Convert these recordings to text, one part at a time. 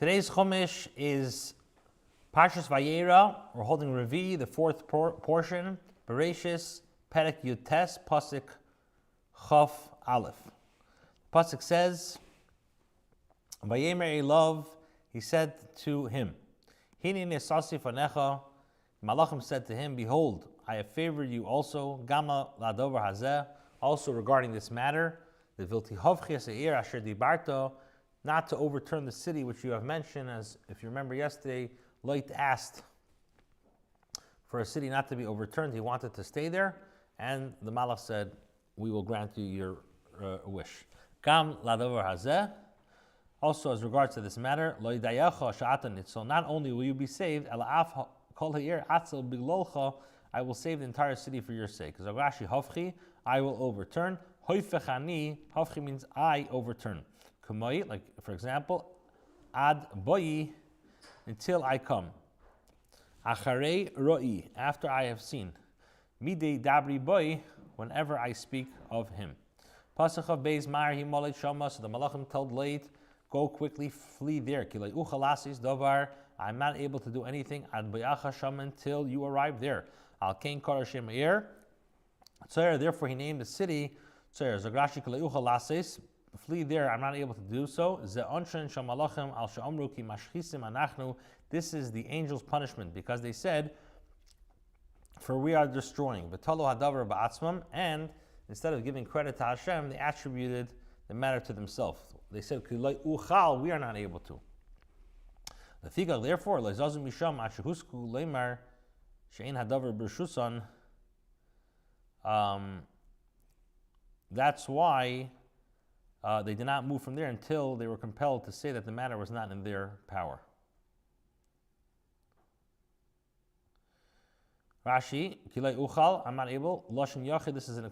Today's Chumash is Parshas Vayera. We're holding Revi, the fourth portion, Bereshis, Perek Yutes, Pasuk Chaf Aleph. Pasuk says, Vayemer Elav, he said to him, Hini nesasi fanecha, Malachim said to him, Behold, I have favored you also, Gama ladover hazeh, also regarding this matter, the vilti hovchi seir asher dibarto, not to overturn the city which you have mentioned, as if you remember yesterday, Lot asked for a city not to be overturned. He wanted to stay there, and the Malach said, we will grant you your wish. Gam ladover hazeh, also as regards to this matter, lo yidayecha sha'atan, so not only will you be saved, ela'af kol ha'ir atzel biglolcha, I will save the entire city for your sake. Because Rashi hofchi, I will overturn. Hoifechani, hofchi means I overturn. Kumai, like for example, ad boyi, until I come. Acharei roi, after I have seen. Midei dabri boy, whenever I speak of him. Pasach of Beis Mar Himolei Shama, so the Malachim told Leit, go quickly, flee there. Kilei uchalasis davar, I'm not able to do anything ad bayacha shama until you arrive there. Al kain karashem ir. Tzair, therefore he named the city Tzair. Zagrashi kilei uchalasis, flee there, I'm not able to do so. Ze onshen shamalachim al sha'amru ki mashchisim anachnu. This is the angels' punishment because they said, for we are destroying. V'talo hadavar ba'atzmam, and instead of giving credit to Hashem, they attributed the matter to themselves. They said, Kilei uchal, we are not able to. Therefore, le'zazum misham ashehusku leimar she'ein hadavar b'rshusan. That's why they did not move from there until they were compelled to say that the matter was not in their power. Rashi, Kilei Uchal, I'm not able. Lashon Yachid, this is a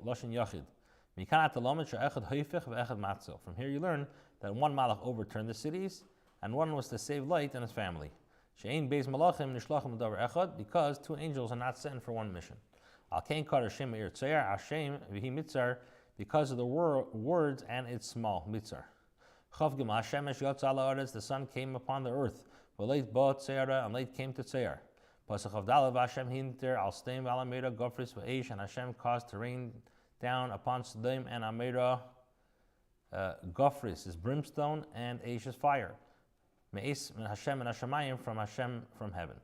Lashon Yachid. From here you learn that one Malach overturned the cities, and one was to save Lot and his family. Because two angels are not sent for one mission. Because of the words and its small mitzar. The sun came upon the earth. And Lot came to Tzeir. And Hashem caused to rain down upon Sodom and Amora Gofris is brimstone and Aish is fire. Me'es Hashem and Hashemayim from Hashem from heaven.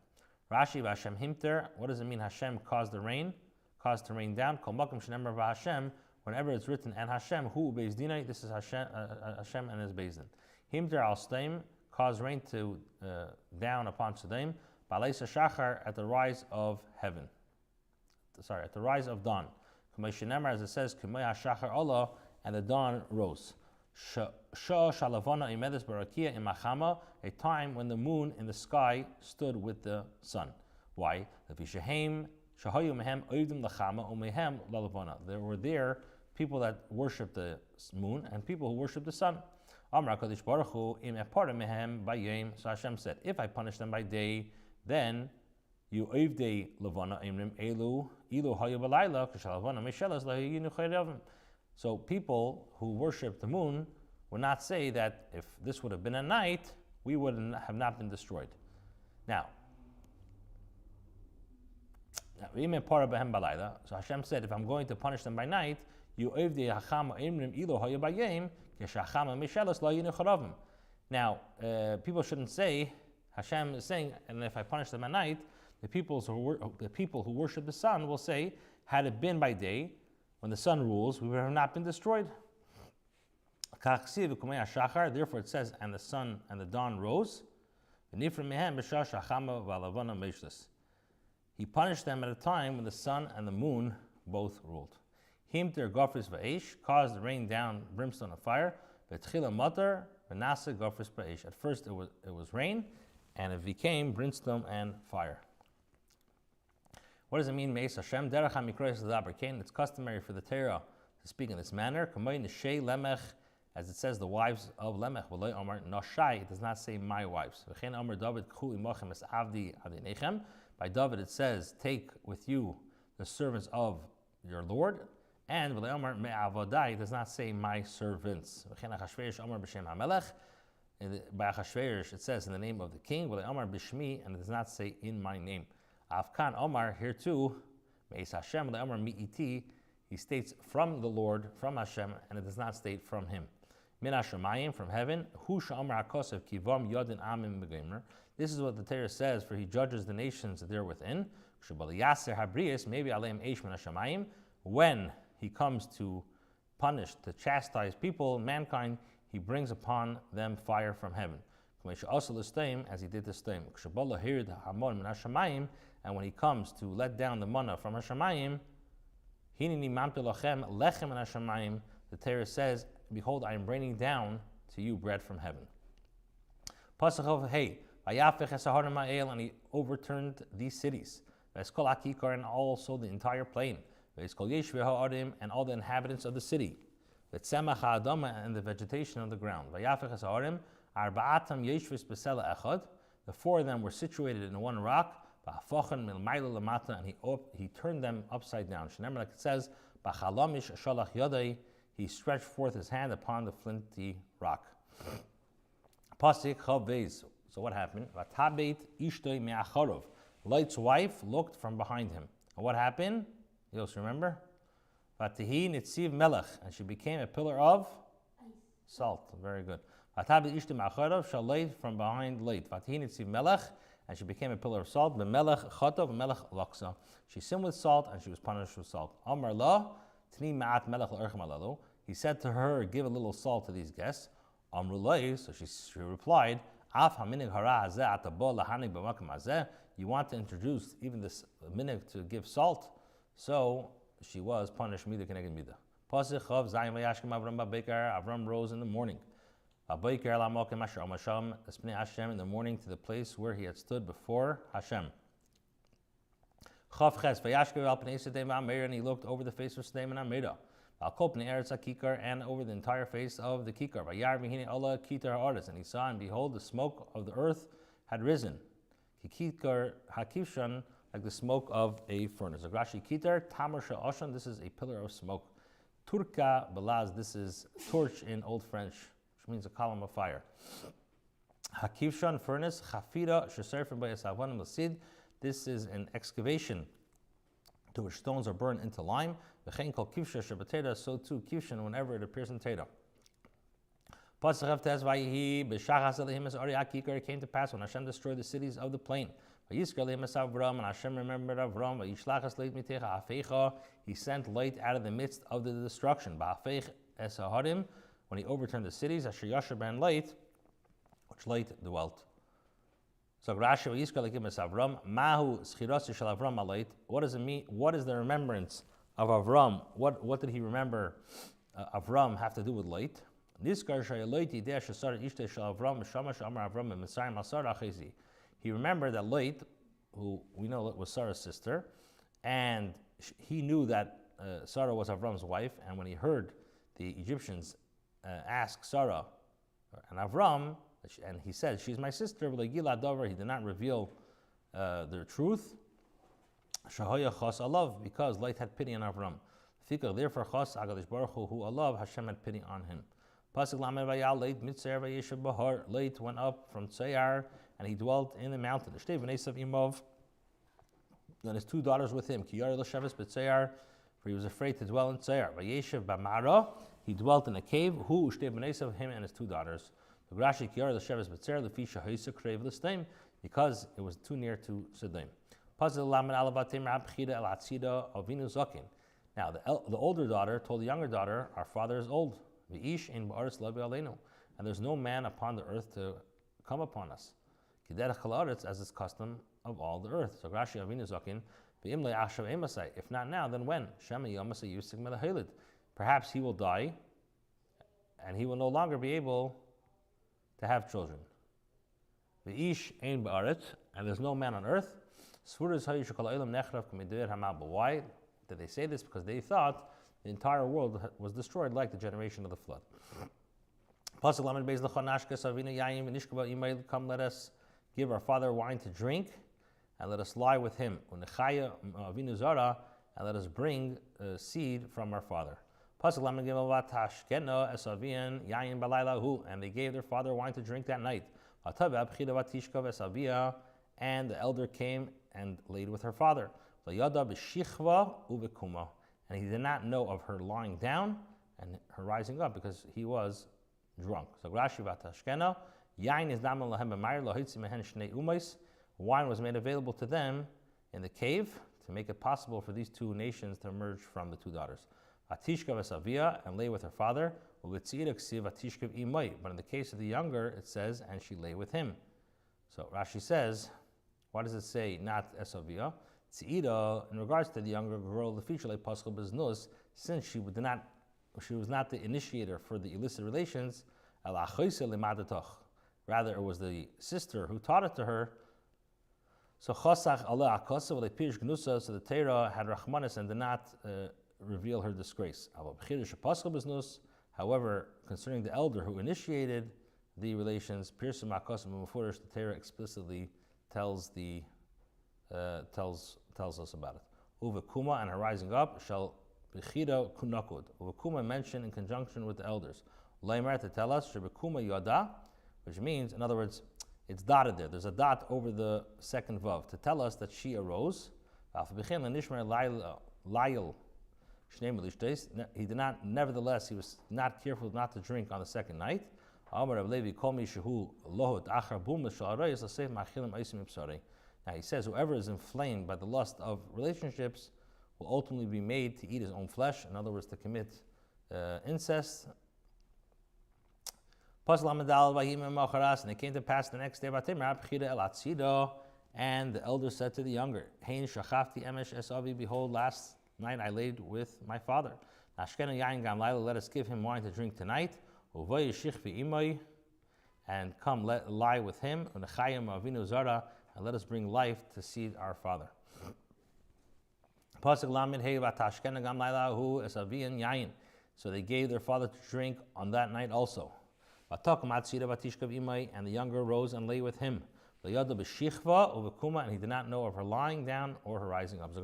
Rashi v'Hashem himter. What does it mean? Hashem caused the rain, caused to rain down. Kol makom shenemar v'Hashem. Whenever it's written and Hashem, who beis dinai, this is Hashem and his beis din. Himter al Sodom caused rain to down upon Sodom. Ba'leisa shachar at the rise of heaven. Sorry, at the rise of dawn. As it says, and the dawn rose. A time when the moon in the sky stood with the sun. Why? There were there people that worship the moon and people who worship the sun. So Hashem said, if I punish them by day, then you oivdei levana imrim elu ilu haya b'layla k'shalavana mishelas lahiyinu chayravim. So people who worship the moon would not say that if this would have been a night, we would have not been destroyed. Now, so Hashem said, if I'm going to punish them by night, you oivdei hachama imrim ilu haya b'yayim k'shachama mishelas lahiyinu chayravim. Now, people shouldn't say, Hashem is saying, and if I punish them at night, the people who worship the sun will say, had it been by day, when the sun rules, we would have not been destroyed. Therefore it says, and the sun and the dawn rose. He punished them at a time when the sun and the moon both ruled. Caused rain down, brimstone of fire. At first it was rain, and it became brimstone and fire. What does it mean, Meis Hashem? It's customary for the Torah to speak in this manner. As it says, the wives of Lemech. It does not say my wives. By David it says, take with you the servants of your Lord. And it does not say my servants. By Achashverosh, it says in the name of the king, Amar Bishmi, and it does not say in my name. Afkan Omar, here too, Meis Hashem, Amar Mi'iti, he states from the Lord, from Hashem, and it does not state from him. Min Hashemayim, from heaven, Hu Sha'amar HaKosev Kivam Yodin Amim Begemer. This is what the Torah says, for he judges the nations that they're within. Yaser Habrius, maybe Aleim Eish Min Hashemayim, when he comes to punish, to chastise people, mankind, he brings upon them fire from heaven. As he did to Stem. And when he comes to let down the manna from Hashemayim, the Torah says, behold, I am bringing down to you bread from heaven. And he overturned these cities, and also the entire plain, and all the inhabitants of the city, and the vegetation of the ground. The four of them were situated in one rock, and he turned them upside down. Like it says, he stretched forth his hand upon the flinty rock. So what happened? Light's wife looked from behind him. And what happened? You also remember? Vatihi nitziv melech, and she became a pillar of salt. Very good. Vatabi ishtim acharav shalayt, from behind Leit. Vatihi nitziv melech, and she became a pillar of salt. B'melech chatav, b'melech laksa. She sinned with salt, and she was punished with salt. Amar la tni ma'at melech l'erchem alalu. He said to her, give a little salt to these guests. Amru lai, so she replied, Af haminig hara hazeh atabo lahanig b'makam hazeh. You want to introduce even this minig to give salt, so she was punished midah keneged midah. Pasuk Chav Zayin vayashkem Avram ba'beikar. Avram rose in the morning. Ba'beikar la'mokem asher al masham espnei Hashem, in the morning to the place where he had stood before Hashem. Chav Ches vayashkem al pnei Sedem va'ameir, and he looked over the face of Sedem and Amira. Al kol pnei eretz hakikar, and over the entire face of the kikar. Vayar v'hine Allah kitar ha'aretz, and he saw, and behold, the smoke of the earth had risen. Kikar hakivshan, like the smoke of a furnace. Rashi kitar tamar sha'oshan, this is a pillar of smoke. Turka belaz, this is torch in Old French, which means a column of fire. Hakivshan, furnace. Chafira sheserfim b'yasavanim l'sid, this is an excavation to which stones are burned into lime. V'chein kol kivsha shebateda, so too kivshan whenever it appears in teda. It came to pass when Hashem destroyed the cities of the plain. And Hashem remembered Avram. He sent light out of the midst of the destruction. When he overturned the cities, light, which light dwelt. So Rashi, what does it mean? What is the remembrance of Avram? What did he remember Avram have to do with light? He remembered that Leit, who we know was Sarah's sister, and he knew that Sarah was Avram's wife, and when he heard the Egyptians ask Sarah and Avram, and he said, she's my sister, but he did not reveal the truth, because Leit had pity on Avram. Therefore, Hashem had pity on him. Pasuk Lamed Vayal Leit Mitzer Vayeshav Bahar. Leit went up from Tsayar, and he dwelt in the mountain. Shtei v'nei Sav Imov, and his two daughters with him. Kiyar l'shavis b'Tsayar, for he was afraid to dwell in Tsayar. Vayeshav B'Mara, he dwelt in a cave. Hu Shtei v'nei Sav, him and his two daughters. V'Rashi Kiyar l'shavis b'Tsayar l'fisha ha'isa krev l'steim, because it was too near to Sedem. Pasuk Lamed Alavatim Rabchida El Atzida Avinu Zakin. Now the older daughter told the younger daughter, our father is old. And there's no man upon the earth to come upon us, as is custom of all the earth. So Rashi Avinu Zakin, if not now, then when? Perhaps he will die, and he will no longer be able to have children. And there's no man on earth. Why did they say this? Because they thought the entire world was destroyed like the generation of the flood. Come, let us give our father wine to drink, and let us lie with him. And let us bring seed from our father. And they gave their father wine to drink that night. And the elder came and laid with her father. And he did not know of her lying down and her rising up because he was drunk. So Rashi vatashkena, yain is daman lahem b'mayr lohitzi mehen shnei umais. Wine was made available to them in the cave to make it possible for these two nations to emerge from the two daughters. Atishka v'savia, and lay with her father. U'vitzira ksiv atishka v'imay. But in the case of the younger, it says, and she lay with him. So Rashi says, why does it say not esavia? Tzira, in regards to the younger girl, the feature like paschal beznus, since she was not the initiator for the illicit relations, rather it was the sister who taught it to her. So chosach Allah akosa v'le pirish gnusa, so the Torah had rachmanis and did not reveal her disgrace. However, concerning the elder who initiated the relations, pirsum akosa mufurish, the Torah explicitly tells us about it. Uvekuma, and her rising up shall bechida kunakud. Uvekuma mentioned in conjunction with the elders. Leimer, to tell us shebekuma yada, which means, in other words, it's dotted there. There's a dot over the second vav to tell us that she arose. He did not, nevertheless, he was not careful not to drink on the second night. Now he says, whoever is inflamed by the lust of relationships will ultimately be made to eat his own flesh, in other words, to commit incest. And it came to pass the next day, and the elder said to the younger, behold, last night I laid with my father. Let us give him wine to drink tonight. And come, lie with him. And let us bring life to seed our father. So they gave their father to drink on that night also. And the younger rose and lay with him. And he did not know of her lying down or her rising up.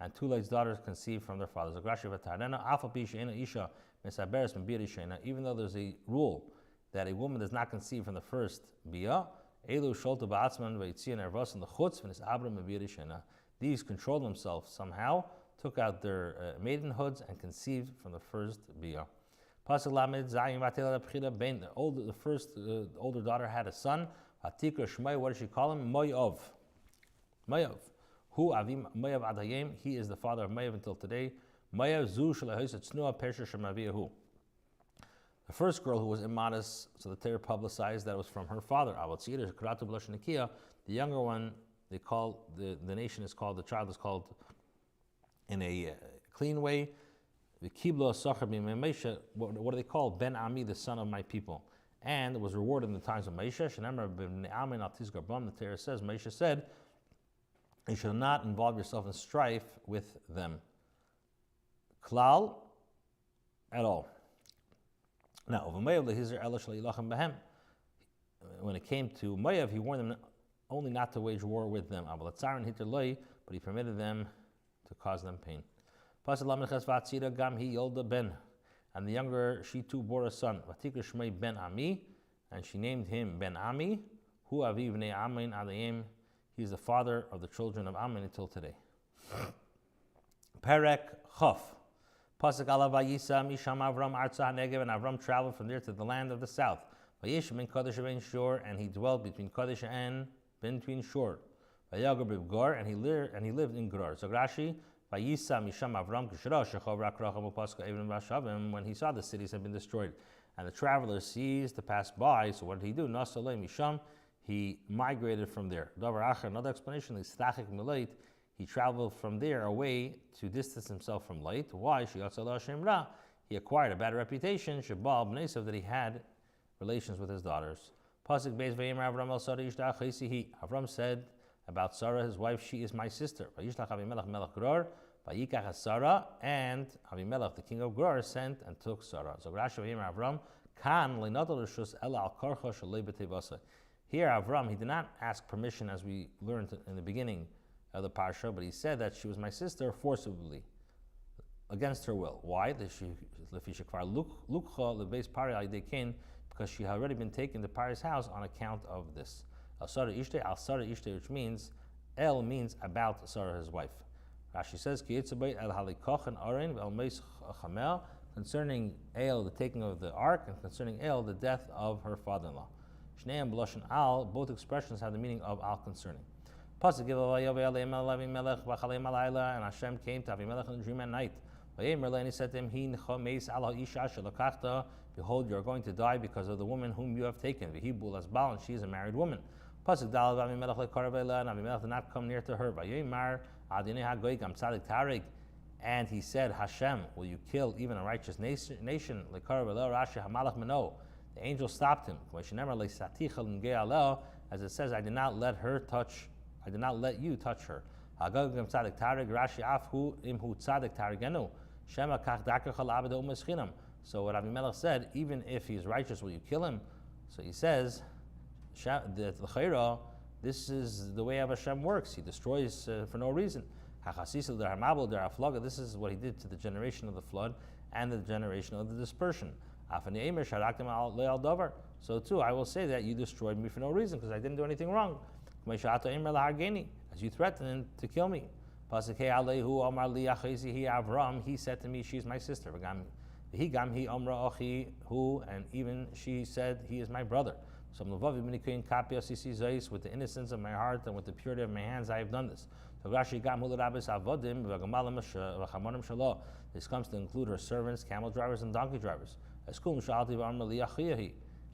And two ladies' daughters conceived from their fathers. Even though there's a rule that a woman does not conceive from the first bia, these controlled themselves somehow, took out their maidenhoods and conceived from the first bia. The older daughter had a son. What does she call him? Moav. Who Avim Moav Adayim? He is the father of Moav until today. Moav zu shelahoysetznua persha shemaviyahu. The first girl who was immodest, so the Torah publicized that it was from her father. The younger one, they call the nation is called, the child is called in a clean way. What do they call? Ben Ami, the son of my people. And it was rewarded in the times of Moshe. The Torah says, Moshe said, you should not involve yourself in strife with them. Klal, at all. Now, when it came to Moav, he warned them only not to wage war with them. But he permitted them to cause them pain. And the younger, she too bore a son. Ben Ami, and she named him Ben Ami. Hu aviv bnei Amin adayim. He is the father of the children of Ammon until today. Perek Chof. Pasuk ala vayisa misham Avram arza Negev, and Avram traveled from there to the land of the south. Vayish ben Kadesh ben Shur, and he dwelt between Kadesh and between Shur. Vayagar b'Gar, and he lived in Gerar. So Rashi, vayisa misham Avram kishra shechov rak racham upaska even vashavim, when he saw the cities had been destroyed, and the travelers ceased to pass by. So what did he do? Nasalei misham. He migrated from there. Another explanation is he traveled from there away to distance himself from light. Why? He acquired a bad reputation, that he had relations with his daughters. Avram said about Sarah, his wife, she is my sister. And Avimelech, the king of Gerar, sent and took Sarah. So Here, Avram, he did not ask permission, as we learned in the beginning, of the parsha, but he said that she was my sister forcibly, against her will. Why? Because she had already been taken to Pari's house on account of this. Al-Sara Ishte, Al-Sara Ishte, which means, El means about Sarah, his wife. Rashi says, concerning El, the taking of the ark, and concerning El, the death of her father-in-law. Shneim b'lashon al, both expressions have the meaning of al concerning. Pasuk, and Hashem came to Avimelech in a dream at night. And he said to him, behold, you are going to die because of the woman whom you have taken. And she is a married woman. Pasuk Dal, and Avimelech did not come near to her. And he said, Hashem, will you kill even a righteous nation? The angel stopped him. As it says, I did not let you touch her. So what Avimelech said, even if he is righteous, will you kill him? So he says that this is the way of Hashem works. He destroys for no reason. This is what he did to the generation of the flood and the generation of the dispersion. So too, I will say that you destroyed me for no reason, because I didn't do anything wrong. As you threatened to kill me. He said to me, she is my sister. And even she said, he is my brother. So with the innocence of my heart and with the purity of my hands, I have done this. This comes to include her servants, camel drivers, and donkey drivers.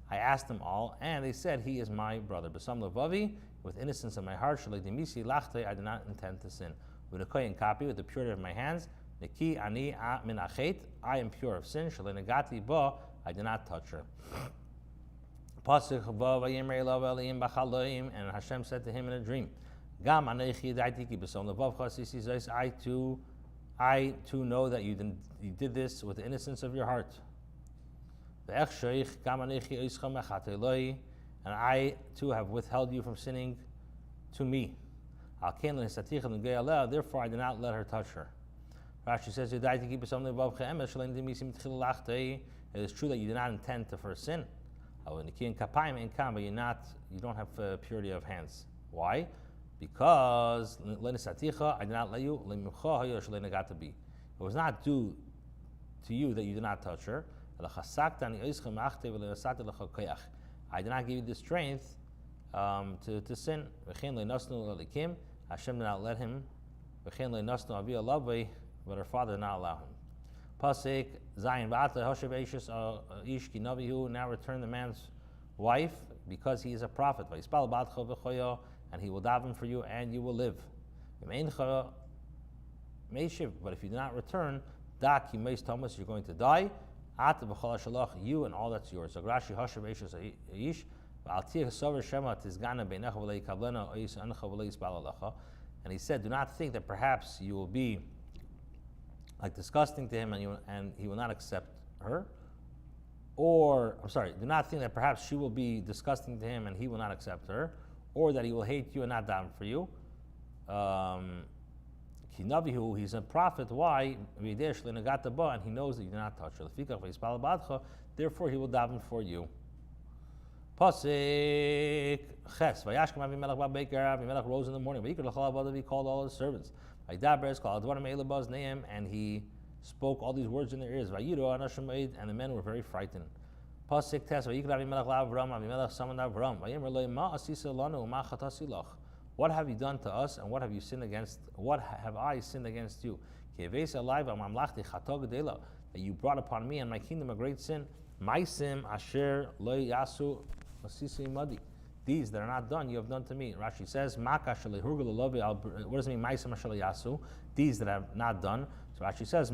I asked them all, and they said, he is my brother. With innocence of my heart, I did not intend to sin. With the with the purity of my hands, I am pure of sin. I did not touch her. And Hashem said to him in a dream, I too know that you did this with the innocence of your heart. And I too have withheld you from sinning to me. Therefore I did not let her touch her. Rashi says, it is true that you did not intend to first sin, but you don't have purity of hands. Why? Because I did not let you. It was not due to you that you did not touch her. I did not give you the strength to sin. Hashem did not let him. But her father did not allow him. Pasuk Zayin now return the man's wife because he is a prophet. And he will daven for you and you will live. But if you do not return, you're going to die. You and all that's yours. And he said, do not think that perhaps you will be like disgusting to him and he will not accept her. Do not think that perhaps she will be disgusting to him and he will not accept her, or that he will hate you and not daven for you. He's a prophet. Why? And he knows that you do not touch her. Therefore he will daven for you. Pasuk Ches. Avimelech rose in the morning. He called all his servants. And he spoke all these words in their ears. And the men were very frightened. Pasuk Tes. Avimelech summoned Avram. What have you done to us, and what have you sinned against? What have I sinned against you? That you brought upon me and my kingdom a great sin. These that are not done, you have done to me. Rashi says, what does it mean? These that have not done. So Rashi says,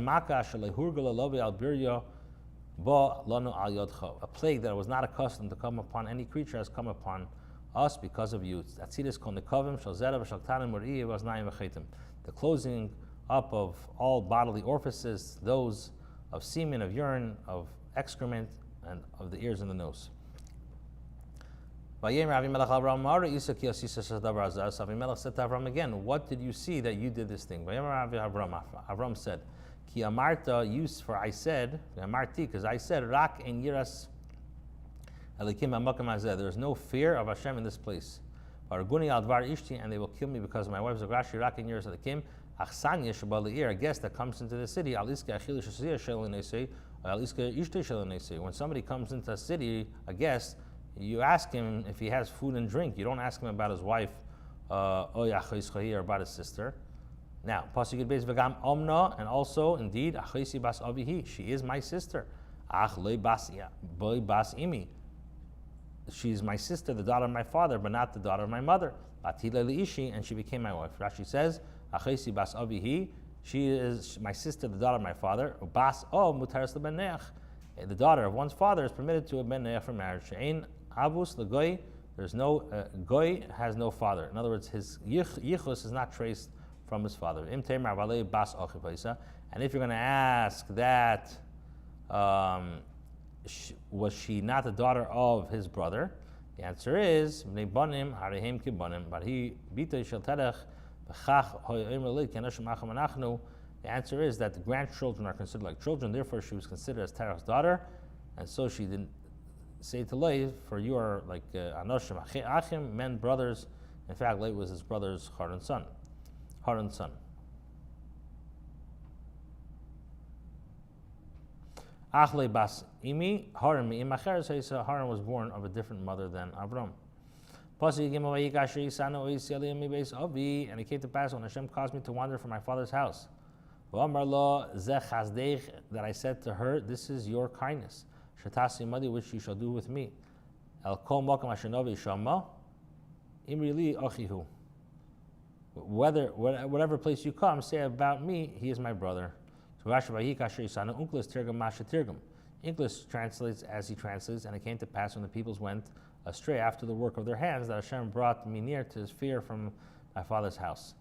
a plague that was not accustomed to come upon any creature has come upon us because of you. The closing up of all bodily orifices, those of semen, of urine, of excrement, and of the ears and the nose. Avimelech said to Avram again, what did you see that you did this thing? Avram said, Ki amarta, for I said, amarti, because I said, Rak en yiras elikim ha'makom hazeh. There is no fear of Hashem in this place. Varguni al dvar ishti, and they will kill me because of my wife. Rashi, Rak en yiras elikim achsanya sheba le'ir, a guest that comes into the city. Al iska achil shasiyah shel nesei, al iska ishti shel nesei. When somebody comes into a city, a guest, you ask him if he has food and drink. You don't ask him about his wife, or about his sister. Now, Pasuk Beis v'gam omna, and also, indeed, achaysi bas avihi, she is my sister. Ach loy bas imi, she's my sister, the daughter of my father, but not the daughter of my mother. Atila liishi, and she became my wife. Rashi says, achaysi bas avihi, she is my sister, the daughter of my father. Bas o mutaris lebeneach, the daughter of one's father is permitted to a ben neach for marriage. She'ein avus legoy, there's no goy has no father. In other words, his yichus is not traced from his father. And if you're going to ask that, was she not the daughter of his brother? The answer is, but the answer is that the grandchildren are considered like children, therefore she was considered as Terach's daughter, and so she didn't say to Leyv, for you are like Anoshim Achim, men, brothers. In fact, Leyv was his brother's Haran's son. Achle bas imi, Haran mi imacher, so Haran was born of a different mother than Avram. And it came to pass when Hashem caused me to wander from my father's house, that I said to her, this is your kindness, which you shall do with me. Whatever place you come, say about me, he is my brother. English translates as he translates, and it came to pass when the peoples went astray after the work of their hands, that Hashem brought me near to his fear from my father's house.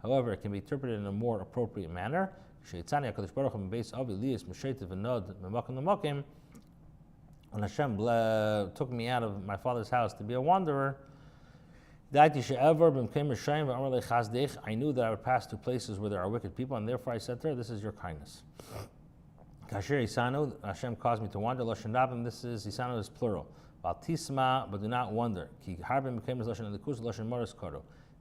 However, it can be interpreted in a more appropriate manner. When Hashem took me out of my father's house to be a wanderer, I knew that I would pass to places where there are wicked people, and therefore I said to her, this is your kindness. Hashem caused me to wander. This is Isanu is plural. But do not wonder.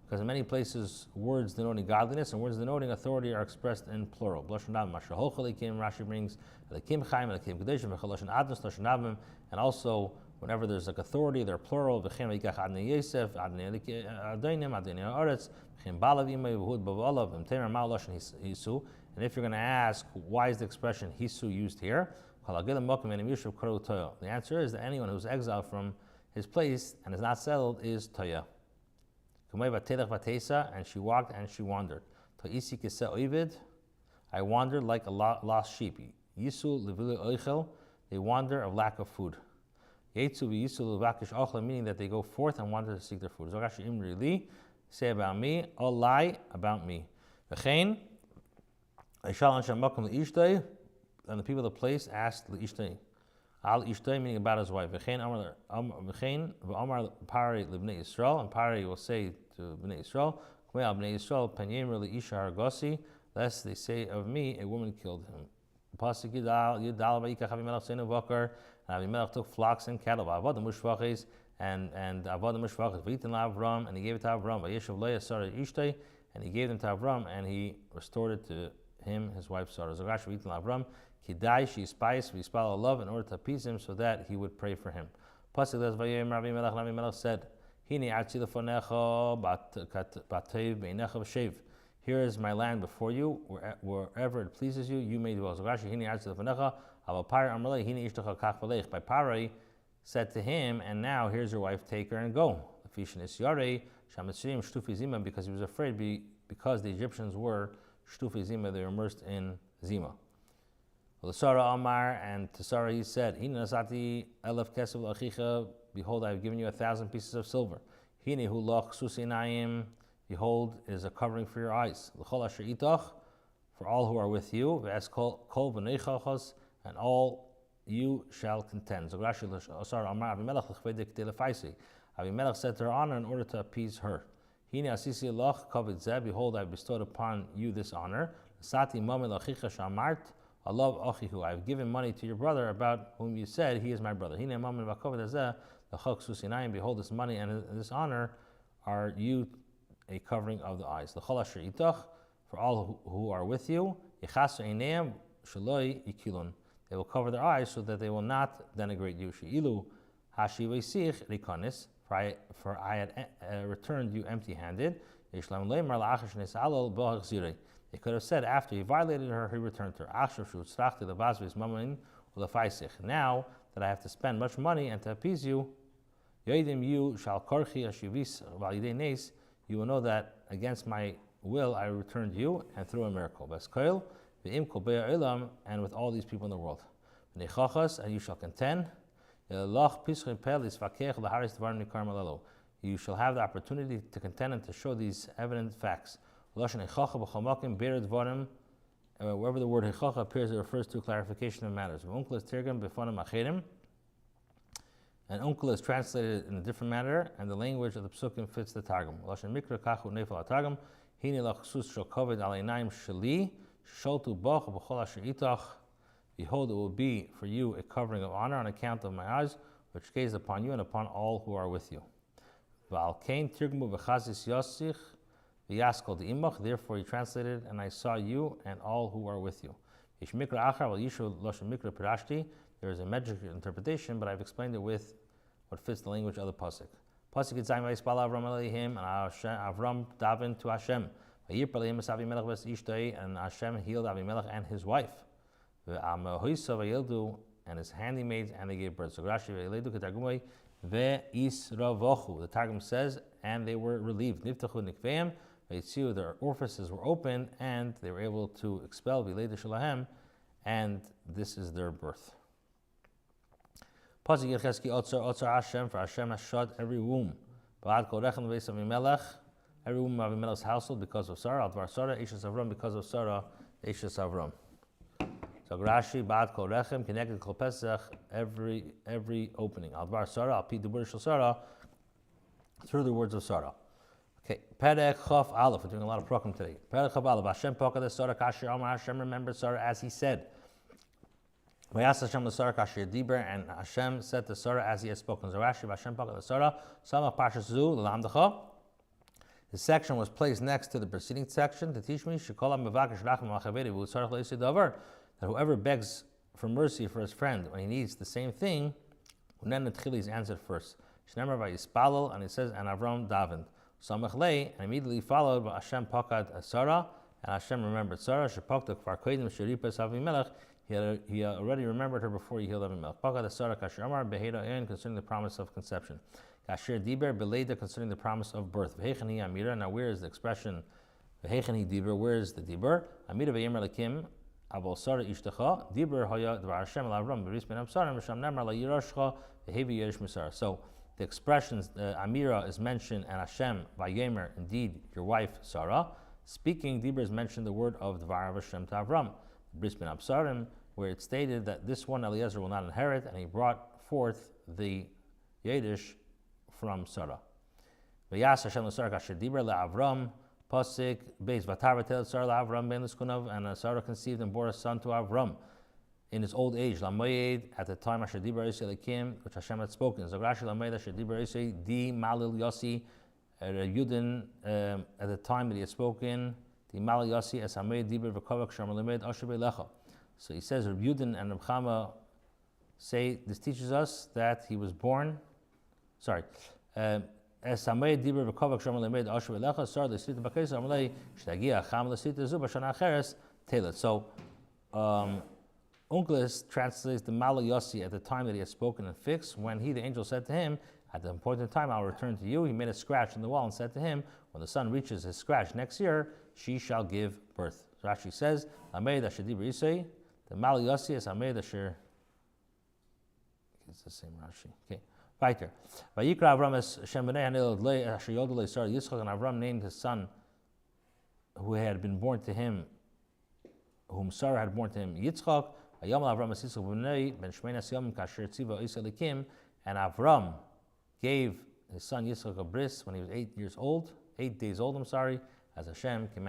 Because in many places, words denoting godliness and words denoting authority are expressed in plural. Rashi brings, and also whenever there's like authority, they're plural. And if you're going to ask, why is the expression hisu used here? The answer is that anyone who's exiled from his place and is not settled is toya. And she walked and she wandered. I wandered like a lost sheep. They wander of lack of food. Meaning that they go forth and wander to seek their food. Say about me, all lie about me. And the people of the place asked Al Ishtay, meaning about his wife. And Pari will say to Bnei Yisrael, lest they say of me, a woman killed him. And Avimelech took flocks and cattle, and he gave it to Avram, and he gave them to Avram, and he restored it to him, his wife Sarah. Kidai, she spies, we spell a love in order to appease him so that he would pray for him. Avimelech said, here is my land before you, wherever it pleases you, you may dwell. By Parai said to him, and now here's your wife, take her and go. Because he was afraid, because the Egyptians were shtufi zima, they were immersed in zima. Sarah Amar, and to Sarah he said, behold, I have given you 1,000 pieces of silver. Behold, is a covering for your eyes. For all who are with you, and all you shall contend. Avimelech said to her honor in order to appease her. Behold, I bestowed upon you this honor. I have given money to your brother about whom you said, he is my brother. Behold, this money and this honor are you a covering of the eyes. For all who are with you, they will cover their eyes so that they will not denigrate you. For I had returned you empty-handed. They could have said after he violated her, he returned her. Now that I have to spend much money and to appease you, you will know that against my will I returned you and through a miracle. And with all these people in the world. And you shall contend. You shall have the opportunity to contend and to show these evident facts. Wherever the word hechacha appears, it refers to clarification of matters. And uncle is translated in a different manner, and the language of the psukim fits the targum. Behold, it will be for you a covering of honor on account of my eyes, which gaze upon you and upon all who are with you. Therefore he translated, and I saw you and all who are with you. There is a magic interpretation, but I've explained it with what fits the language of the pasuk. Pasuk Yitzayim Vayisbal Avram Elohim, and Avram davened to Hashem. And Hashem healed Avimelech and his wife. And his handmaids, and they gave birth. So Rashi, the Targum says, and they were relieved. Their orifices were open, and they were able to expel, and this is their birth. For Hashem has shut every womb. Every womb of Avimelech's household because of Sarah, Advar Sarah, Eishes Avram, because of Sarah, Eishes Avram. So Rashi, Ba'ad Kol Rechem, connected Kol Pesach, every opening. Advar Sarah, Al Pi Dubur Shel Sarah, through the words of Sarah. Okay, Perek Chaf Aleph, we're doing a lot of program today. Perek Chaf Aleph, Hashem Pokad Sarah, Kasher Amar, Hashem remembered Sarah as he said. Vayas Hashem l'Sarah Kasher Diber, and Hashem said to Sarah as he had spoken. So Rashi, Hashem Pokad Sarah, Samach Parshas Zu, L'Lamdecha. The section was placed next to the preceding section to teach me that whoever begs for mercy for his friend when he needs the same thing, is answered first. And he says, and Avram davened. And immediately followed by Hashem pakad Sarah, and Hashem remembered Sarah. He already remembered her before he healed Avimelech. Pakad Sarah kasher amar beheda concerning the promise of conception. Kasher diber beleda concerning the promise of birth. V'hechani amira. Now where is the expression? V'hechani diber. Where is the diber? Amira v'yemer lakim abol Sarah ishtecha diber haya dvar Hashem al Avram b'ris ben Absarim v'sham nemar la yirashcha v'hevi yirish misar. So the expressions amira is mentioned and Hashem v'yemer, indeed your wife Sarah. Speaking, diber is mentioned the word of dvar of Hashem to Avram b'ris ben Absarim, where it stated that this one Eliezer will not inherit, and he brought forth the Yiddish from Sarah. Vayas Hashem l'Sarah kasher diber le'Avram pasik beis v'tar v'tel Sarah le'Avram ben l'skunav, and Sarah conceived and bore a son to Avram in his old age. Lamoyed at the time Asher diber Yisrael Ekim, which Hashem had spoken. Zagrashi lamoyed Asher diber Yisrael di malil yossi Yudin at the time that he had spoken. Di malil yossi as hamoyed diber v'kovak sharm lamoyed Asher be'lecha. So he says, Rabbi Yudin and Rabbi Chama say, this teaches us that he was born, so the Uncles translates the Malo Yossi at the time that he had spoken and fixed, when he, the angel, said to him, at the appointed time I will return to you. He made a scratch in the wall and said to him, when the sun reaches his scratch next year, she shall give birth. So Rashi says, the Malo Yossi is Hamed Asher. It's the same Rashi. Okay. Weiter. Vayikra Avram es Shem b'nei Hanil Adlei Asher Yodolei Sarah Yitzchak, and Avram named his son who had been born to him, whom Sarah had born to him, Yitzchak. And Avram gave his son Yitzchak a bris when he was 8 days old, as Hashem commanded.